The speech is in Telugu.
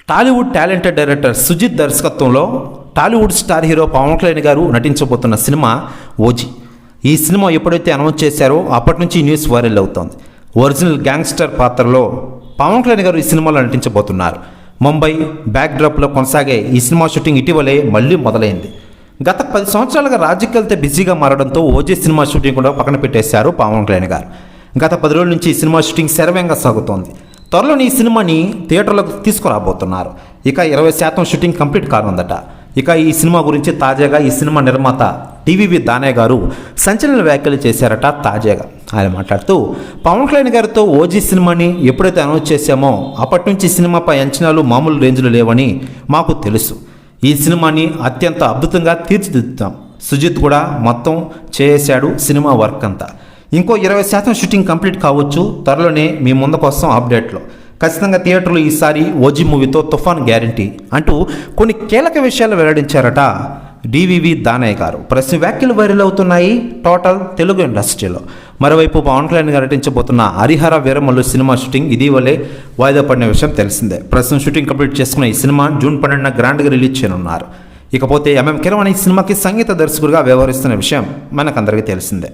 టాలీవుడ్ టాలెంటెడ్ డైరెక్టర్ సుజిత్ దర్శకత్వంలో టాలీవుడ్ స్టార్ హీరో పవన్ కళ్యాణ్ గారు నటించబోతున్న సినిమా ఓజీ. ఈ సినిమా ఎప్పుడైతే అనౌన్స్ చేశారో అప్పటి నుంచి న్యూస్ వైరల్ అవుతోంది. ఒరిజినల్ గ్యాంగ్స్టర్ పాత్రలో పవన్ కళ్యాణ్ గారు ఈ సినిమాలో నటించబోతున్నారు. ముంబై బ్యాక్డ్రాప్లో కొనసాగే ఈ సినిమా షూటింగ్ ఇటీవలే మళ్ళీ మొదలైంది. గత 10 సంవత్సరాలుగా రాజకీయాలతో బిజీగా మారడంతో ఓజీ సినిమా షూటింగ్ కూడా పక్కన పెట్టేశారు పవన్ కళ్యాణ్ గారు. గత 10 రోజుల నుంచి ఈ సినిమా షూటింగ్ శరవేగంగా సాగుతోంది. త్వరలోని ఈ సినిమాని థియేటర్లకు తీసుకురాబోతున్నారు. ఇక 20% షూటింగ్ కంప్లీట్ కానుందట. ఇక ఈ సినిమా గురించి తాజాగా ఈ సినిమా నిర్మాత టీవీవి దానయ్య గారు సంచలన వ్యాఖ్యలు చేశారట. తాజాగా ఆయన మాట్లాడుతూ, పవన్ కళ్యాణ్ గారితో ఓజీ సినిమాని ఎప్పుడైతే అనౌన్స్ చేశామో అప్పటి నుంచి సినిమాపై అంచనాలు మామూలు రేంజ్లో లేవని మాకు తెలుసు. ఈ సినిమాని అత్యంత అద్భుతంగా తీర్చిదిద్దుతాం. సుజిత్ కూడా మొత్తం చేశాడు సినిమా వర్క్ అంతా. ఇంకో 20% షూటింగ్ కంప్లీట్ కావచ్చు. త్వరలోనే మీ ముందుకోసం అప్డేట్లో. ఖచ్చితంగా థియేటర్లో ఈసారి ఓజీ మూవీతో తుఫాన్ గ్యారంటీ అంటూ కొన్ని కీలక విషయాలు వెల్లడించారట డివివి దానయ్య గారు. ప్రస్తుత వ్యాఖ్యలు వైరల్ అవుతున్నాయి టోటల్ తెలుగు ఇండస్ట్రీలో. మరోవైపు పవన్ కళ్యాణ్ గారు నటించబోతున్న హరిహర వీరమల్లు సినిమా షూటింగ్ ఇటీవలే వాయిదా పడిన విషయం తెలిసిందే. ప్రస్తుతం షూటింగ్ కంప్లీట్ చేసుకున్న ఈ సినిమా జూన్ 12న గ్రాండ్గా రిలీజ్ చేయనున్నారు. ఇకపోతే ఎంఎం కీరవాణి ఈ సినిమాకి సంగీత దర్శకుడిగా వ్యవహరిస్తున్న విషయం మనకందరికీ తెలిసిందే.